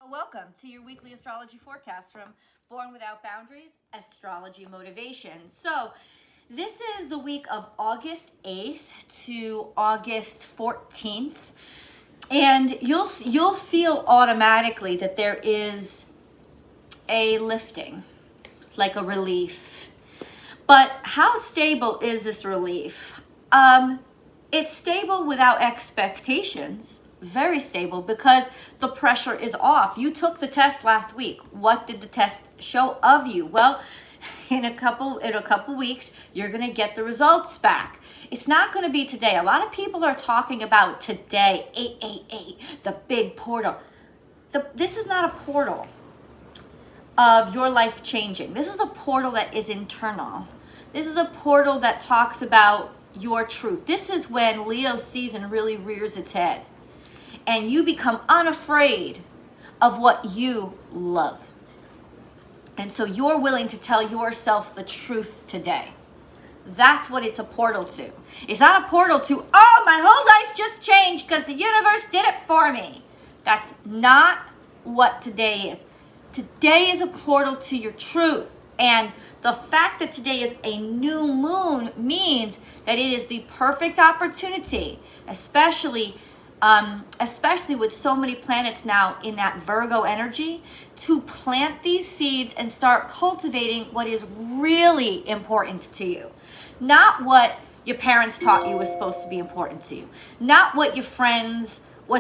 Welcome to your weekly astrology forecast from Born Without Boundaries, Astrology Motivation. So this is the week of August 8th to August 14th. And you'll feel automatically that there is a lifting, like a relief. But how stable is this relief? It's stable without expectations. Very stable because the pressure is off. You took the test last week. What did the test show of you? Well, in a couple weeks, you're going to get the results back. It's not going to be today. A lot of people are talking about today, 888, the big portal. This is not a portal of your life changing. This is a portal that is internal. This is a portal that talks about your truth. This is when Leo season really rears its head. And you become unafraid of what you love. And so you're willing to tell yourself the truth today. That's what it's a portal to. It's not a portal to, oh, my whole life just changed because the universe did it for me. That's not what today is. Today is a portal to your truth. And the fact that today is a new moon means that it is the perfect opportunity, especially with so many planets now in that Virgo energy, to plant these seeds and start cultivating what is really important to you. Not what your parents taught you was supposed to be important to you. Not what's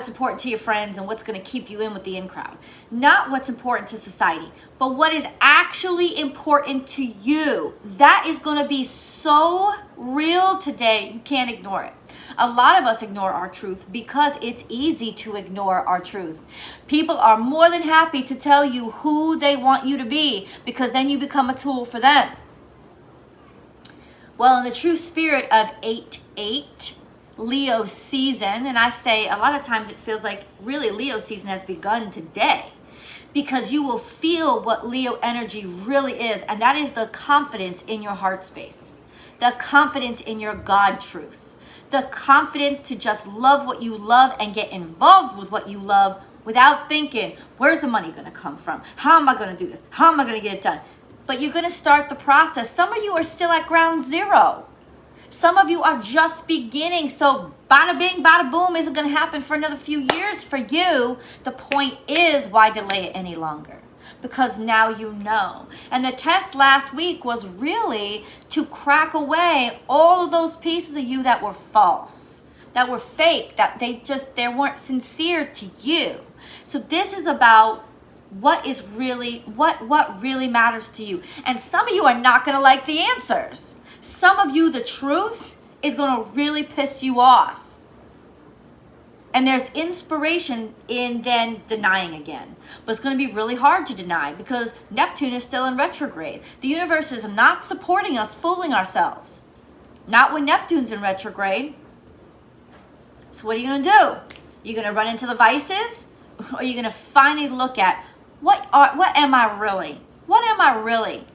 important to your friends and what's going to keep you in with the in crowd. Not what's important to society, but what is actually important to you. That is going to be so real today, you can't ignore it. A lot of us ignore our truth because it's easy to ignore our truth. People are more than happy to tell you who they want you to be because then you become a tool for them. Well, in the true spirit of 8-8, Leo season, and I say a lot of times it feels like really Leo season has begun today because you will feel what Leo energy really is, and that is the confidence in your heart space, the confidence in your God truth. The confidence to just love what you love and get involved with what you love without thinking, where's the money going to come from? How am I going to do this? How am I going to get it done? But you're going to start the process. Some of you are still at ground zero. Some of you are just beginning. So bada bing, bada boom isn't going to happen for another few years for you. The point is, why delay it any longer? Because now you know. And the test last week was really to crack away all of those pieces of you that were false, that were fake, that they weren't sincere to you. So this is about what really matters to you. And some of you are not going to like the answers. Some of you, the truth is going to really piss you off. And there's inspiration in then denying again. But it's going to be really hard to deny because Neptune is still in retrograde. The universe is not supporting us fooling ourselves. Not when Neptune's in retrograde. So what are you going to do? You're going to run into the vices? Or are you going to finally look at what am I really? What am I really?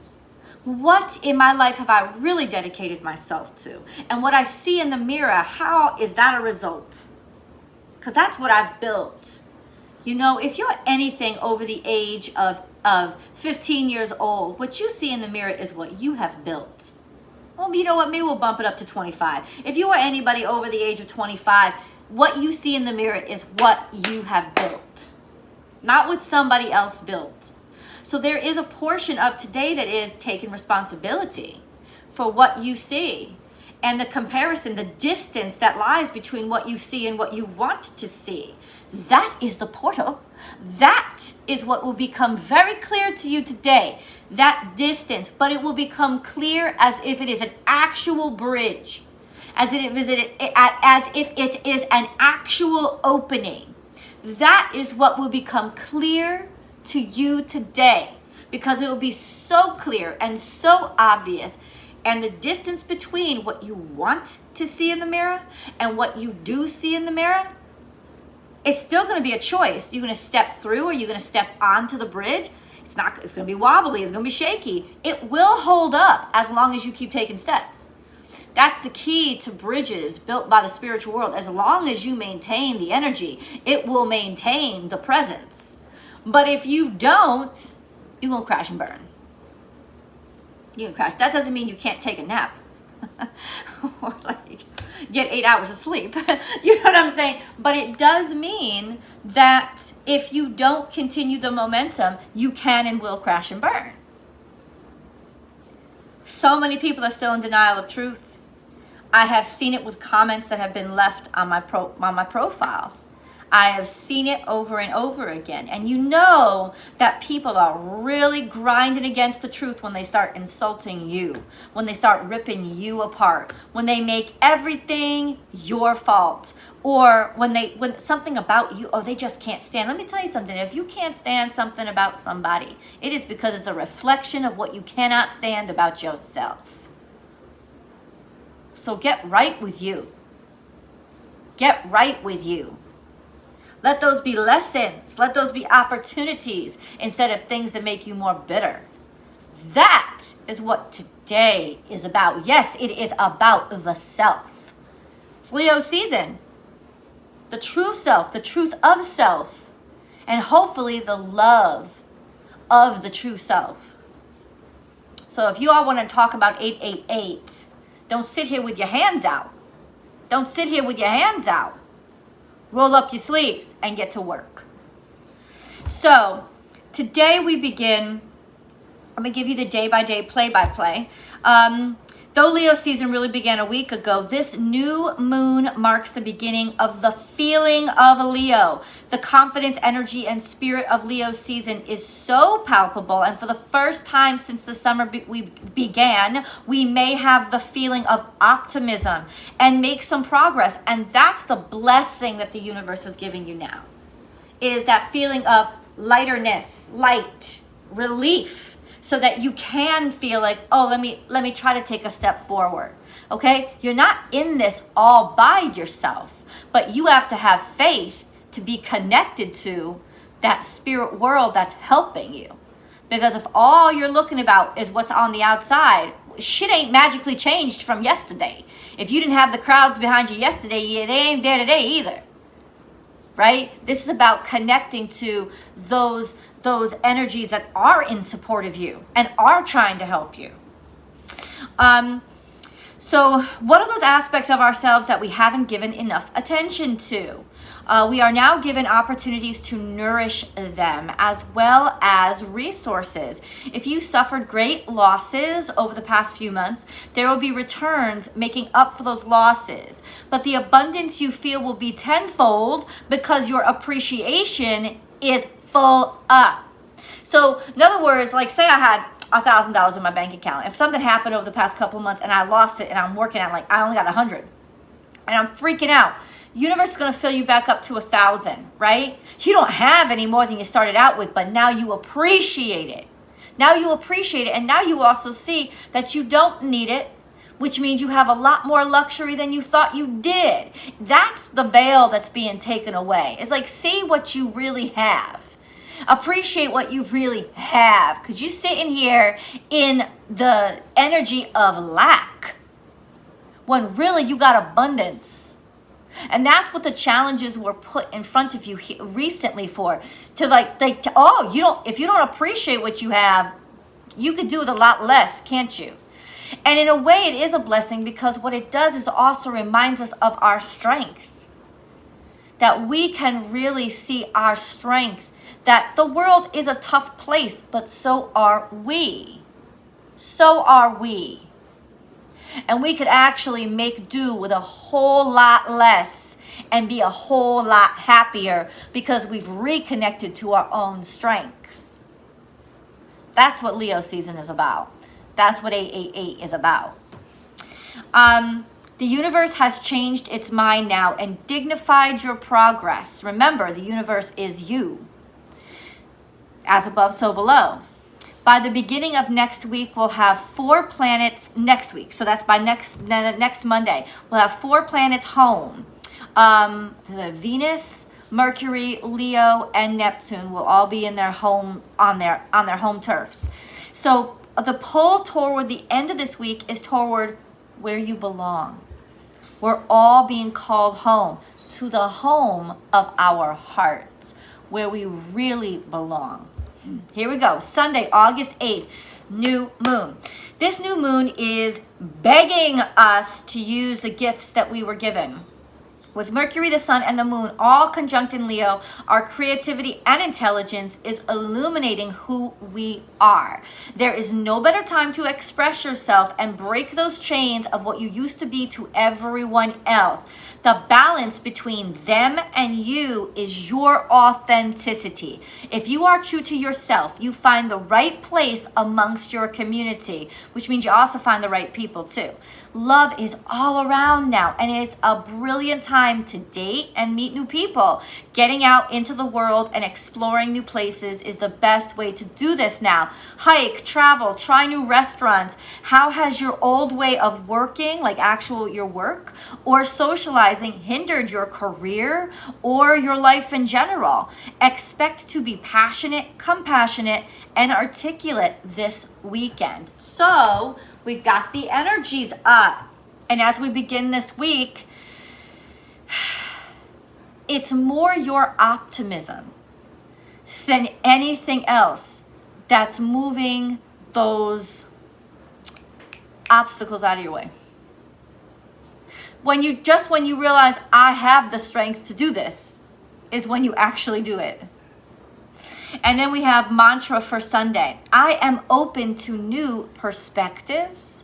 What in my life have I really dedicated myself to? And what I see in the mirror, how is that a result? Because that's what I've built. You know, if you're anything over the age of 15 years old, what you see in the mirror is what you have built. Well, you know what? Maybe we'll bump it up to 25. If you are anybody over the age of 25, what you see in the mirror is what you have built. Not what somebody else built. So there is a portion of today that is taking responsibility for what you see. And the comparison, the distance that lies between what you see and what you want to see. That is the portal. That is what will become very clear to you today. That distance, but it will become clear as if it is an actual bridge. As if it is an actual opening. That is what will become clear to you today. Because it will be so clear and so obvious. And the distance between what you want to see in the mirror and what you do see in the mirror, it's still going to be a choice. You're going to step through or you're going to step onto the bridge. It's going to be wobbly. It's going to be shaky. It will hold up as long as you keep taking steps. That's the key to bridges built by the spiritual world. As long as you maintain the energy, it will maintain the presence. But if you don't, you will crash and burn. You can crash. That doesn't mean you can't take a nap or like get 8 hours of sleep. You know what I'm saying? But it does mean that if you don't continue the momentum, you can and will crash and burn. So many people are still in denial of truth. I have seen it with comments that have been left on my profiles. I have seen it over and over again. And you know that people are really grinding against the truth when they start insulting you, when they start ripping you apart, when they make everything your fault, or when something about you, oh, they just can't stand. Let me tell you something. If you can't stand something about somebody, it is because it's a reflection of what you cannot stand about yourself. So get right with you. Get right with you. Let those be lessons. Let those be opportunities instead of things that make you more bitter. That is what today is about. Yes, it is about the self. It's Leo season. The true self, the truth of self, and hopefully the love of the true self. So if you all want to talk about 888, don't sit here with your hands out. Don't sit here with your hands out. Roll up your sleeves and get to work. So today we begin, I'm going to give you the day-by-day, play-by-play. Though Leo season really began a week ago, this new moon marks the beginning of the feeling of a Leo. The confidence, energy, and spirit of Leo season is so palpable, and for the first time since the summer we began, we may have the feeling of optimism and make some progress, and that's the blessing that the universe is giving you now, is that feeling of lighterness, light, relief, so that you can feel like, oh, let me try to take a step forward. Okay? You're not in this all by yourself, but you have to have faith to be connected to that spirit world that's helping you. Because if all you're looking about is what's on the outside, shit ain't magically changed from yesterday. If you didn't have the crowds behind you yesterday, they ain't there today either. Right? This is about connecting to those energies that are in support of you and are trying to help you. So what are those aspects of ourselves that we haven't given enough attention to? We are now given opportunities to nourish them as well as resources. If you suffered great losses over the past few months, there will be returns making up for those losses. But the abundance you feel will be tenfold because your appreciation is full up. So in other words, like say I had $1,000 in my bank account. If something happened over the past couple of months and I lost it and I'm working at like, I only got 100 and I'm freaking out, universe is going to fill you back up to 1,000, right? You don't have any more than you started out with, but now you appreciate it. Now you appreciate it. And now you also see that you don't need it, which means you have a lot more luxury than you thought you did. That's the veil that's being taken away. It's like, see what you really have. Appreciate what you really have, because you're sitting here in the energy of lack when really you got abundance. And that's what the challenges were put in front of you recently for, to like oh, if you don't appreciate what you have, you could do with a lot less, can't you? And in a way it is a blessing, because what it does is also reminds us of our strength, that we can really see our strength, that the world is a tough place, but so are we. So are we. And we could actually make do with a whole lot less and be a whole lot happier because we've reconnected to our own strength. That's what Leo season is about. That's what 888 is about. The universe has changed its mind now and dignified your progress. Remember, the universe is you. As above, so below. By the beginning of next week, we'll have 4 planets next week. So that's by next Monday. We'll have 4 planets home. The Venus, Mercury, Leo, and Neptune will all be in their home on their home turfs. So the pull toward the end of this week is toward where you belong. We're all being called home, to the home of our hearts, where we really belong. Here we go. Sunday, August 8th, new moon. This new moon is begging us to use the gifts that we were given. With Mercury, the Sun, and the Moon all conjunct in Leo, our creativity and intelligence is illuminating who we are. There is no better time to express yourself and break those chains of what you used to be to everyone else. The balance between them and you is your authenticity. If you are true to yourself, you find the right place amongst your community, which means you also find the right people too. Love is all around now, and it's a brilliant time to date and meet new people. Getting out into the world and exploring new places is the best way to do this now. Hike, travel, try new restaurants. How has your old way of working, like your work, or socializing hindered your career or your life in general? Expect to be passionate, compassionate, and articulate this weekend. So we got the energies up. And as we begin this week, it's more your optimism than anything else that's moving those obstacles out of your way. When you realize I have the strength to do this is when you actually do it. And then we have mantra for Sunday. I am open to new perspectives.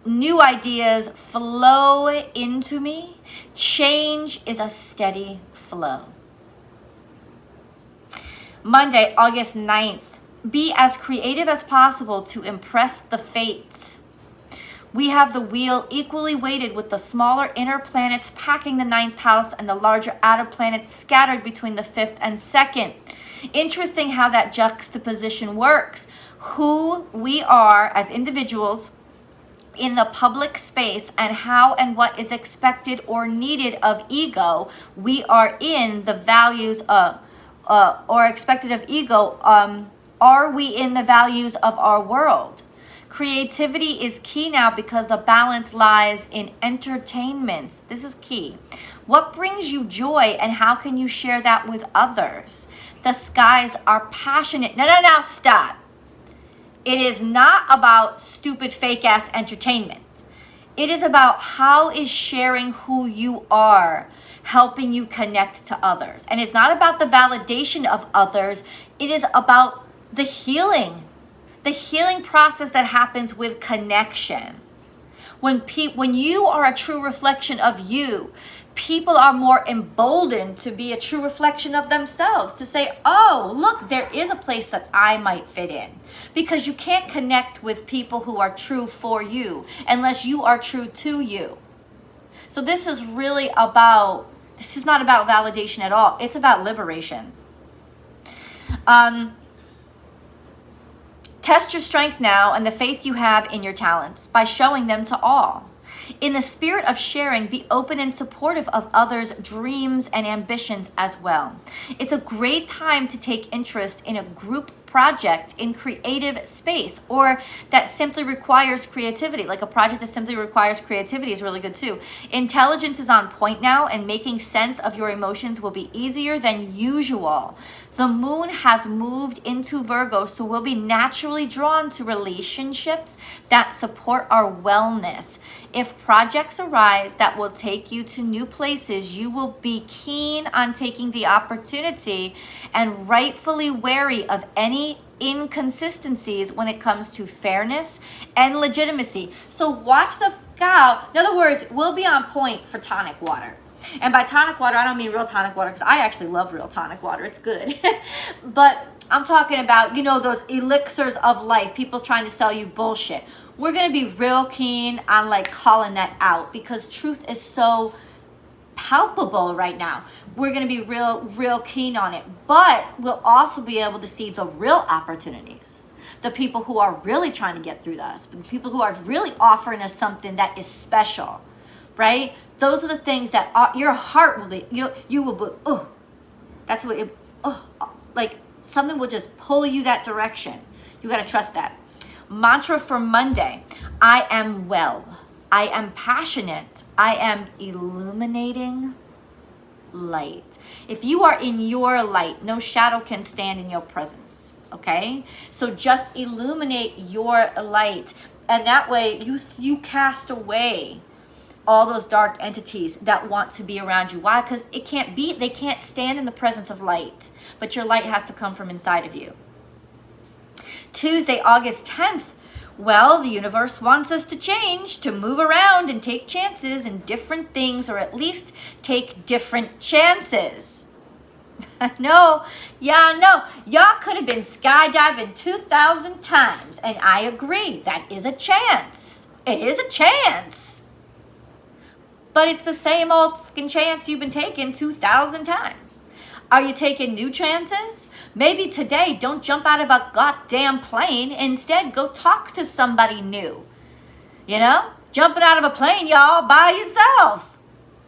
New ideas flow into me. Change is a steady flow. Monday, August 9th. Be as creative as possible to impress the fates. We have the wheel equally weighted with the smaller inner planets packing the 9th house and the larger outer planets scattered between the 5th and 2nd. Interesting how that juxtaposition works. Who we are as individuals in the public space and how and what is expected or needed of ego, we are in the values of, or expected of ego, are we in the values of our world? Creativity is key now because the balance lies in entertainment. This is key. What brings you joy and how can you share that with others? The skies are passionate. No, stop. It is not about stupid fake ass entertainment. It is about how is sharing who you are helping you connect to others. And it's not about the validation of others. It is about the healing process that happens with connection. When you are a true reflection of you, people are more emboldened to be a true reflection of themselves, to say, oh, look, there is a place that I might fit in. Because you can't connect with people who are true for you unless you are true to you. So this is not about validation at all. It's about liberation. Test your strength now and the faith you have in your talents by showing them to all. In the spirit of sharing, be open and supportive of others' dreams and ambitions as well. It's a great time to take interest in a group project in creative space, or that simply requires creativity. Like a project that simply requires creativity is really good too. Intelligence is on point now, and making sense of your emotions will be easier than usual. The moon has moved into Virgo, so we'll be naturally drawn to relationships that support our wellness. If projects arise that will take you to new places, you will be keen on taking the opportunity and rightfully wary of any inconsistencies when it comes to fairness and legitimacy. So watch the cow. In other words, we'll be on point for tonic water. And by tonic water, I don't mean real tonic water, because I actually love real tonic water. It's good. But I'm talking about, those elixirs of life. People trying to sell you bullshit. We're going to be real keen on calling that out, because truth is so palpable right now. We're going to be real keen on it. But we'll also be able to see the real opportunities. The people who are really trying to get through this. The people who are really offering us something that is special. Right? Those are the things that your heart will be, you will be, oh, that's what it, something will just pull you that direction. You got to trust that. Mantra for Monday. I am well. I am passionate. I am illuminating. light. If you are in your light, no shadow can stand in your presence, okay? So just illuminate your light, and that way you cast away all those dark entities that want to be around you. Why? Because they can't stand in the presence of light, but your light has to come from inside of you. Tuesday, August 10th, well, the universe wants us to change, to move around and take chances in different things, or at least take different chances. No, y'all could have been skydiving 2,000 times, and I agree, that is a chance. It is a chance. But it's the same old fucking chance you've been taking 2,000 times. Are you taking new chances? Maybe today, don't jump out of a goddamn plane. Instead, go talk to somebody new. You know? Jumping out of a plane, y'all, by yourself.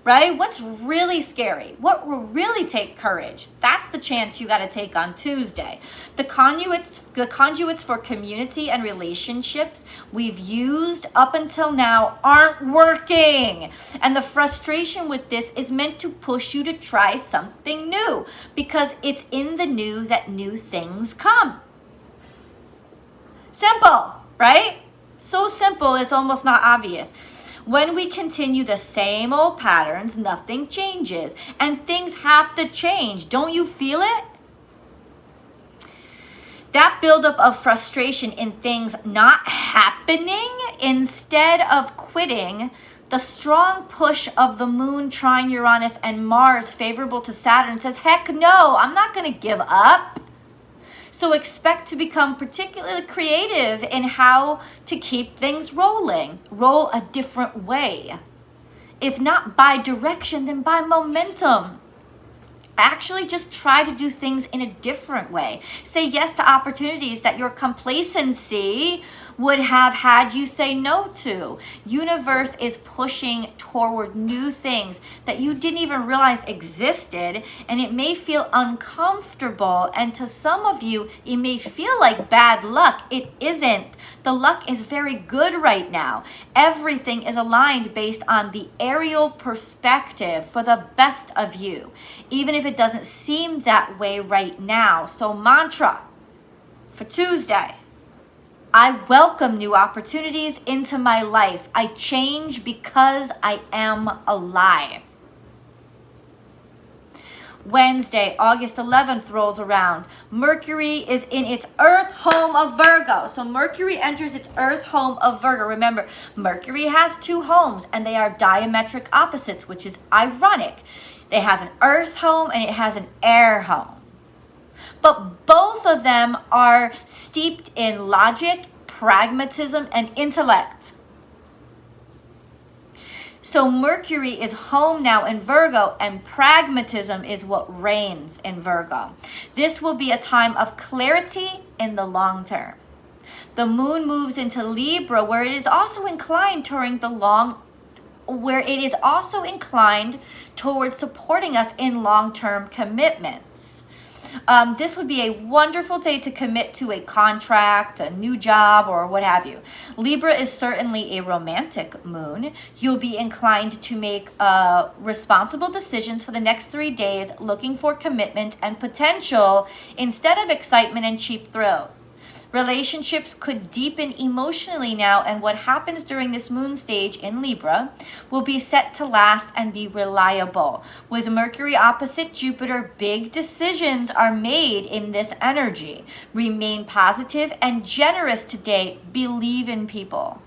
Right? What's really scary? What will really take courage? That's the chance you got to take on Tuesday. The conduits for community and relationships we've used up until now aren't working. And the frustration with this is meant to push you to try something new, because it's in the new that new things come. Simple, right? So simple, it's almost not obvious. When we continue the same old patterns, nothing changes, and things have to change. Don't you feel it? That buildup of frustration in things not happening instead of quitting, the strong push of the moon trine Uranus and Mars favorable to Saturn says, heck no, I'm not going to give up. So expect to become particularly creative in how to keep things rolling. Roll a different way. If not by direction, then by momentum. Actually, just try to do things in a different way. Say yes to opportunities that your complacency would have had you say no to. Universe is pushing toward new things that you didn't even realize existed, and it may feel uncomfortable, and to some of you, it may feel like bad luck. It isn't. The luck is very good right now. Everything is aligned based on the aerial perspective for the best of you, even if it doesn't seem that way right now. So mantra for Tuesday: I welcome new opportunities into my life. I change because I am alive. Wednesday, August 11th rolls around. Mercury is in its Earth home of Virgo. So Mercury enters its Earth home of Virgo. Remember, Mercury has two homes, and they are diametric opposites, which is ironic. It has an Earth home and it has an air home. But both of them are steeped in logic, pragmatism, and intellect. So Mercury is home now in Virgo, and pragmatism is what reigns in Virgo. This will be a time of clarity in the long term. The moon moves into Libra, where it is also inclined towards supporting us in long-term commitments. This would be a wonderful day to commit to a contract, a new job, or what have you. Libra is certainly a romantic moon. You'll be inclined to make responsible decisions for the next 3 days, looking for commitment and potential instead of excitement and cheap thrills. Relationships could deepen emotionally now, and what happens during this moon stage in Libra will be set to last and be reliable. With Mercury opposite Jupiter, big decisions are made in this energy. Remain positive and generous today. Believe in people.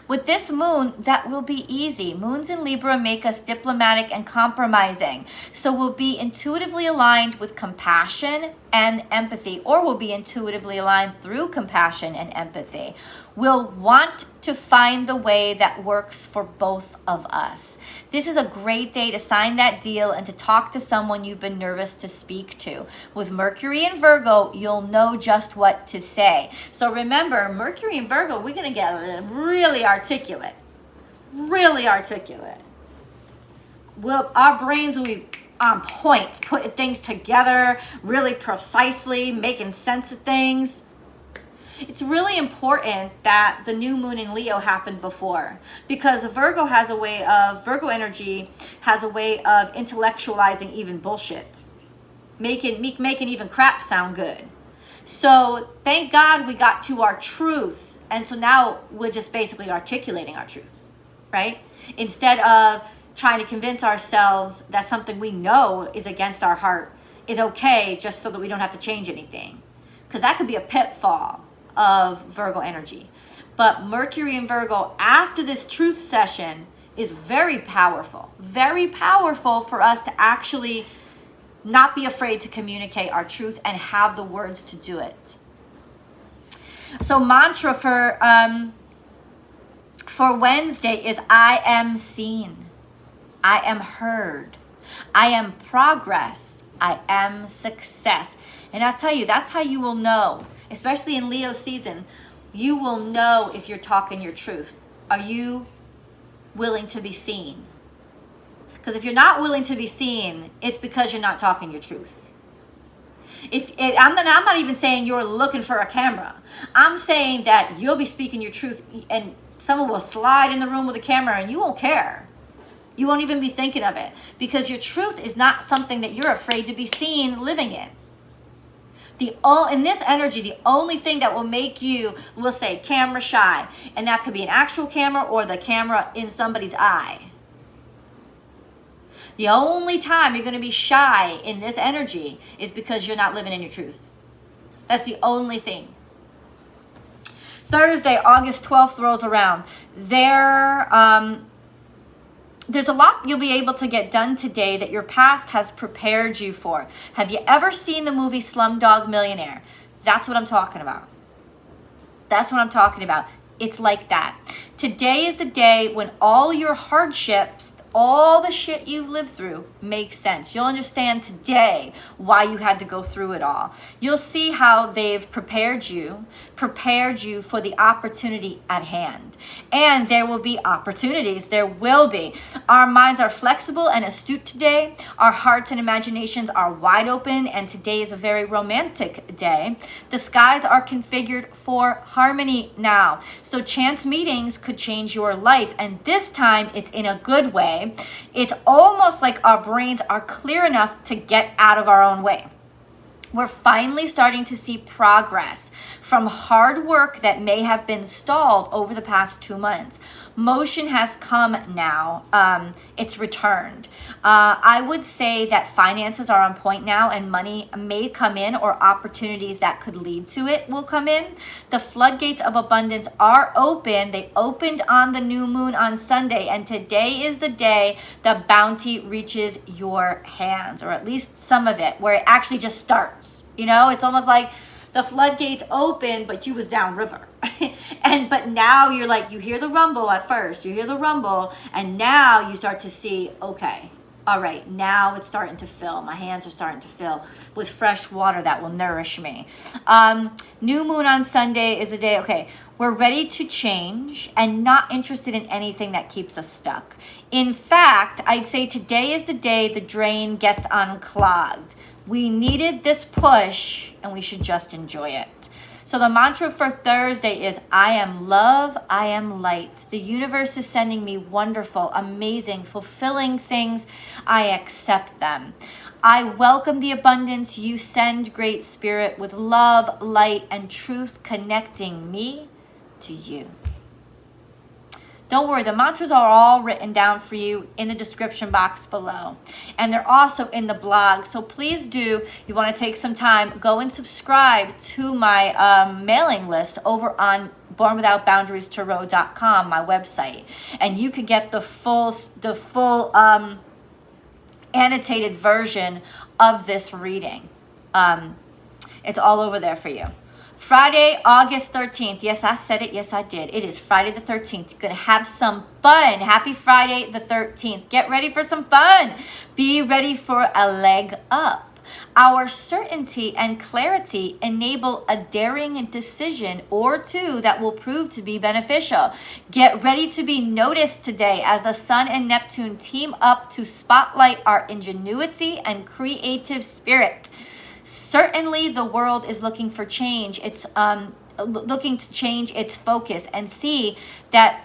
With this moon, that will be easy. Moons in Libra make us diplomatic and compromising. So we'll be intuitively aligned with compassion and empathy, or we'll be intuitively aligned through compassion and empathy. We'll want to find the way that works for both of us. This is a great day to sign that deal and to talk to someone you've been nervous to speak to. With Mercury and Virgo, you'll know just what to say. So remember, Mercury and Virgo, we're going to get really articulate. Really articulate. Our brains will be on point, putting things together really precisely, making sense of things. It's really important that the new moon in Leo happened before, because Virgo energy has a way of intellectualizing even bullshit, making even crap sound good. So thank God we got to our truth. And so now we're just basically articulating our truth, right? Instead of trying to convince ourselves that something we know is against our heart is okay, just so that we don't have to change anything. Because that could be a pitfall of Virgo energy. But Mercury and Virgo after this truth session is very powerful for us to actually not be afraid to communicate our truth and have the words to do it. So mantra for Wednesday is I am seen, I am heard, I am progress, I am success. And I'll tell you, that's how you will know, especially in Leo season, you will know if you're talking your truth. Are you willing to be seen? Because if you're not willing to be seen, it's because you're not talking your truth. I'm not even saying you're looking for a camera. I'm saying that you'll be speaking your truth and someone will slide in the room with a camera and you won't care. You won't even be thinking of it, because your truth is not something that you're afraid to be seen living in. In this energy, the only thing that will make you, we'll say, camera shy, and that could be an actual camera or the camera in somebody's eye. The only time you're going to be shy in this energy is because you're not living in your truth. That's the only thing. Thursday, August 12th rolls around. There's a lot you'll be able to get done today that your past has prepared you for. Have you ever seen the movie Slumdog Millionaire? That's what I'm talking about. That's what I'm talking about. It's like that. Today is the day when all your hardships, all the shit you've lived through makes sense. You'll understand today why you had to go through it all. You'll see how they've prepared you for the opportunity at hand. And there will be opportunities. There will be. Our minds are flexible and astute today. Our hearts and imaginations are wide open, and today is a very romantic day. The skies are configured for harmony now. So chance meetings could change your life, and this time it's in a good way. It's almost like our brains are clear enough to get out of our own way. We're finally starting to see progress from hard work that may have been stalled over the past 2 months. Motion has come now. It's returned. I would say that finances are on point now, and money may come in, or opportunities that could lead to it will come in. The floodgates of abundance are open. They opened on the new moon on Sunday, and today is the day the bounty reaches your hands, or at least some of it, where it actually just starts. You know, it's almost like the floodgates open, but you was downriver. But now you're like, you hear the rumble at first, you hear the rumble, and now you start to see, okay, all right, now it's starting to fill. My hands are starting to fill with fresh water that will nourish me. New moon on Sunday is a day, okay, we're ready to change and not interested in anything that keeps us stuck. In fact, I'd say today is the day the drain gets unclogged. We needed this push, and we should just enjoy it. So the mantra for Thursday is, I am love, I am light. The universe is sending me wonderful, amazing, fulfilling things. I accept them. I welcome the abundance you send, Great Spirit, with love, light, and truth, connecting me to you. Don't worry, the mantras are all written down for you in the description box below. And they're also in the blog. So please do, you want to take some time, go and subscribe to my mailing list over on bornwithoutboundariestarot.com, my website. And you could get the full annotated version of this reading. It's all over there for you. Friday, August 13th. Yes, I said it. Yes, I did. It is Friday the 13th. You're going to have some fun. Happy Friday the 13th. Get ready for some fun. Be ready for a leg up. Our certainty and clarity enable a daring decision or two that will prove to be beneficial. Get ready to be noticed today as the Sun and Neptune team up to spotlight our ingenuity and creative spirit. Certainly the world is looking for change. It's looking to change its focus and see that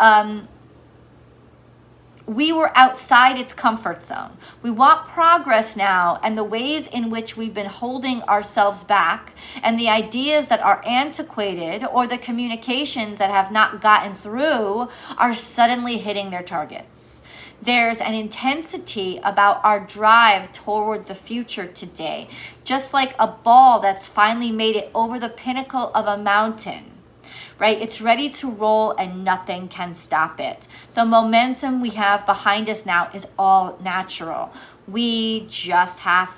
we were outside its comfort zone. We want progress now, and the ways in which we've been holding ourselves back and the ideas that are antiquated or the communications that have not gotten through are suddenly hitting their targets. There's an intensity about our drive toward the future today, just like a ball that's finally made it over the pinnacle of a mountain. Right? It's ready to roll and nothing can stop it. The momentum we have behind us now is all natural. We just have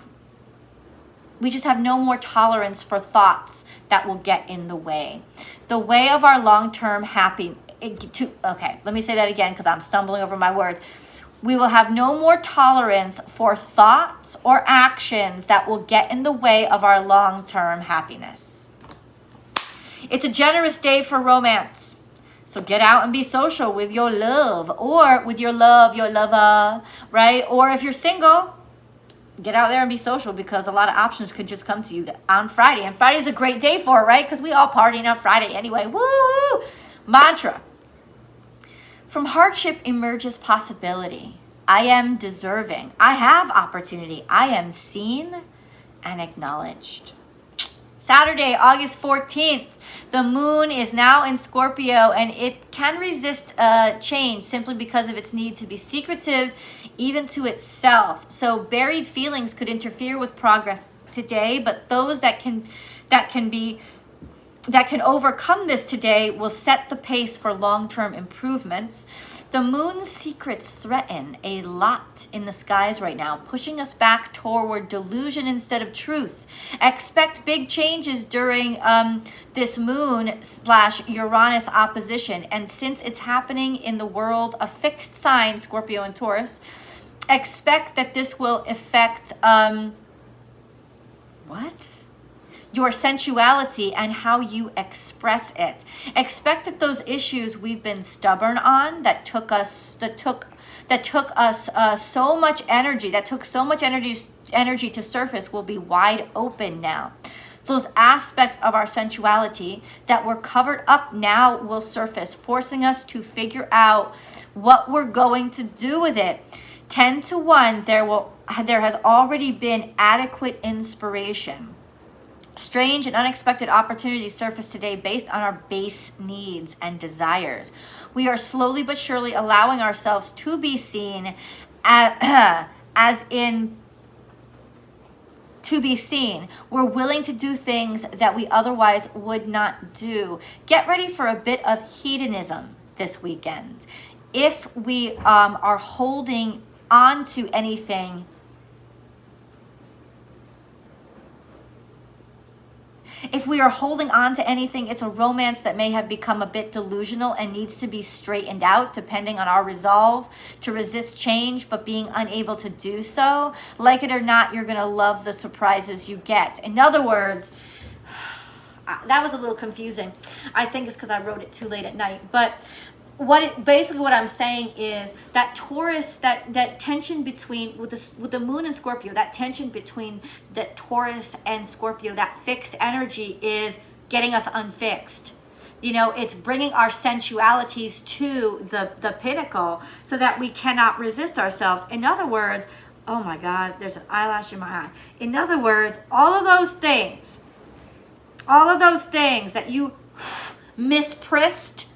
no more tolerance for thoughts that will get in the way. The way of our long-term okay, let me say that again because I'm stumbling over my words. We will have no more tolerance for thoughts or actions that will get in the way of our long-term happiness. It's a generous day for romance. So get out and be social with your love or with your lover, right? Or if you're single, get out there and be social because a lot of options could just come to you on Friday. And Friday's a great day for it, right? Because we all partying on Friday anyway. Woo! Mantra. From hardship emerges possibility. I am deserving. I have opportunity. I am seen and acknowledged. Saturday, August 14th. The moon is now in Scorpio and it can resist change simply because of its need to be secretive even to itself. So buried feelings could interfere with progress today, but those that can overcome this today will set the pace for long-term improvements. The moon's secrets threaten a lot in the skies right now, pushing us back toward delusion instead of truth. Expect big changes during this moon/Uranus opposition. And since it's happening in the world of fixed signs, Scorpio and Taurus, expect that this will affect your sensuality and how you express it. Expect that those issues we've been stubborn on that took so much energy to surface will be wide open now. Those aspects of our sensuality that were covered up now will surface, forcing us to figure out what we're going to do with it. 10-1, there has already been adequate inspiration. Strange and unexpected opportunities surface today based on our base needs and desires. We are slowly but surely allowing ourselves to be seen to be seen. We're willing to do things that we otherwise would not do. Get ready for a bit of hedonism this weekend. If we are holding on to anything, it's a romance that may have become a bit delusional and needs to be straightened out depending on our resolve to resist change, but being unable to do so. Like it or not, you're going to love the surprises you get. In other words, that was a little confusing. I think it's because I wrote it too late at night. But what I'm saying is that Taurus, that tension between with the moon and Scorpio, that tension between the Taurus and Scorpio, that fixed energy is getting us unfixed. It's bringing our sensualities to the pinnacle so that we cannot resist ourselves. In other words, oh my God, there's an eyelash in my eye. In other words, all of those things that you mispressed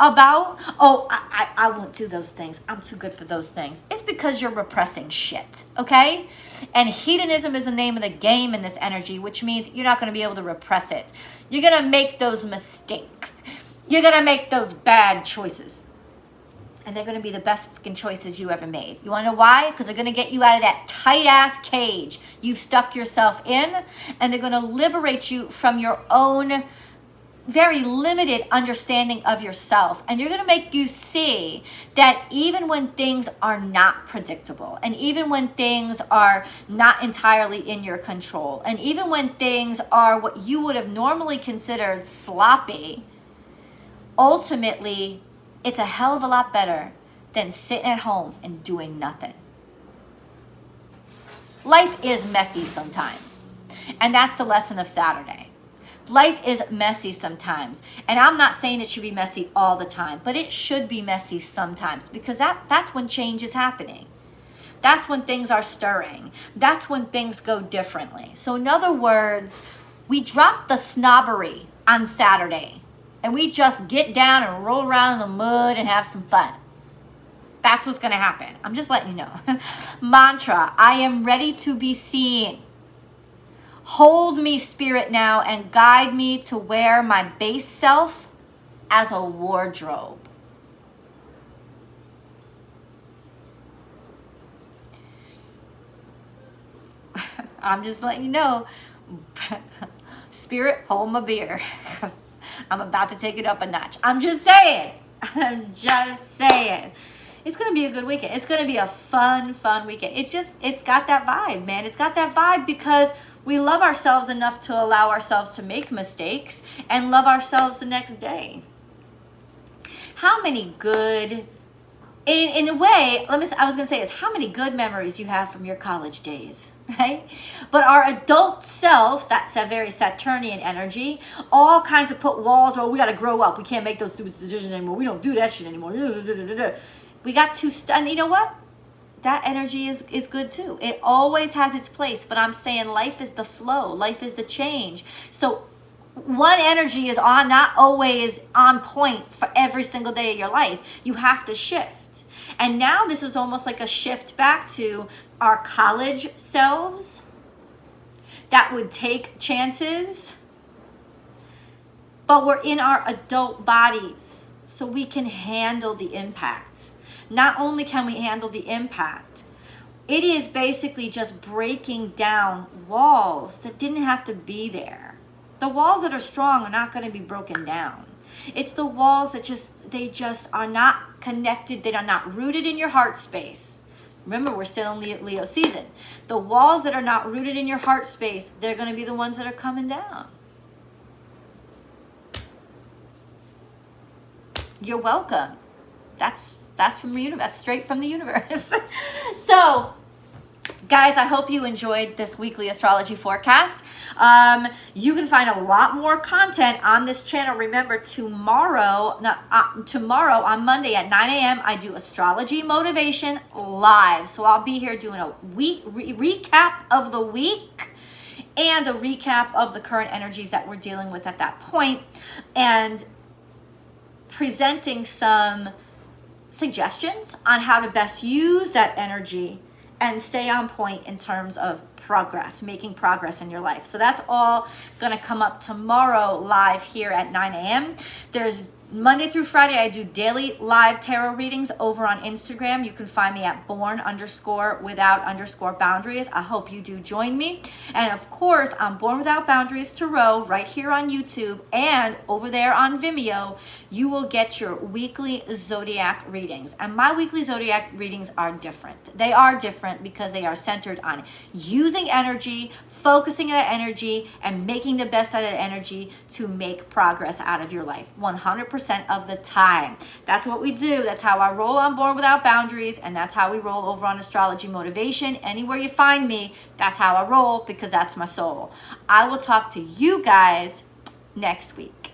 about, I won't do those things, I'm too good for those things. It's because you're repressing shit, okay? And hedonism is the name of the game in this energy, which means you're not going to be able to repress it. You're going to make those mistakes. You're going to make those bad choices. And they're going to be the best fucking choices you ever made. You want to know why? Because they're going to get you out of that tight-ass cage you've stuck yourself in, and they're going to liberate you from your own very limited understanding of yourself. And you're going to make you see that even when things are not predictable, and even when things are not entirely in your control, and even when things are what you would have normally considered sloppy, ultimately it's a hell of a lot better than sitting at home and doing nothing. Life is messy sometimes, and that's the lesson of Saturday. Life is messy sometimes. And I'm not saying it should be messy all the time, but it should be messy sometimes, because that's when change is happening. That's when things are stirring. That's when things go differently. So in other words, we drop the snobbery on Saturday and we just get down and roll around in the mud and have some fun. That's what's going to happen. I'm just letting you know. Mantra, I am ready to be seen. Hold me, Spirit, now, and guide me to wear my base self as a wardrobe. I'm just letting you know. Spirit, hold my beer. I'm about to take it up a notch. I'm just saying. I'm just saying. It's going to be a good weekend. It's going to be a fun weekend. It's got that vibe, man. It's got that vibe because we love ourselves enough to allow ourselves to make mistakes and love ourselves the next day. How many good, in a way, I was going to say is how many good memories you have from your college days, right? But our adult self, that's a very Saturnian energy, all kinds of put walls, we got to grow up. We can't make those stupid decisions anymore. We don't do that shit anymore. We got to, and you know what? That energy is good too. It always has its place, but I'm saying life is the flow. Life is the change. So one energy is not always on point for every single day of your life. You have to shift. And now this is almost like a shift back to our college selves that would take chances, but we're in our adult bodies, so we can handle the impact. Not only can we handle the impact, it is basically just breaking down walls that didn't have to be there. The walls that are strong are not going to be broken down. It's the walls that they just are not connected. They are not rooted in your heart space. Remember, we're still in Leo season. The walls that are not rooted in your heart space, they're going to be the ones that are coming down. You're welcome. That's from the universe. That's straight from the universe. So, guys, I hope you enjoyed this weekly astrology forecast. You can find a lot more content on this channel. Remember, tomorrow on Monday at 9 a.m., I do astrology motivation live. So I'll be here doing a week recap of the week and a recap of the current energies that we're dealing with at that point, and presenting some suggestions on how to best use that energy and stay on point in terms of progress, making progress in your life. So that's all going to come up tomorrow live here at 9 a.m. There's Monday through Friday, I do daily live tarot readings over on Instagram. You can find me at born_without_boundaries. I hope you do join me. And of course, I'm Born Without Boundaries Tarot right here on YouTube, and over there on Vimeo, you will get your weekly zodiac readings. And my weekly zodiac readings are different. They are different because they are centered on using energy, focusing that energy, and making the best out of that energy to make progress out of your life 100% of the time. That's what we do. That's how I roll on Born Without Boundaries, and that's how we roll over on Astrology Motivation. Anywhere you find me, that's how I roll, because that's my soul. I will talk to you guys next week.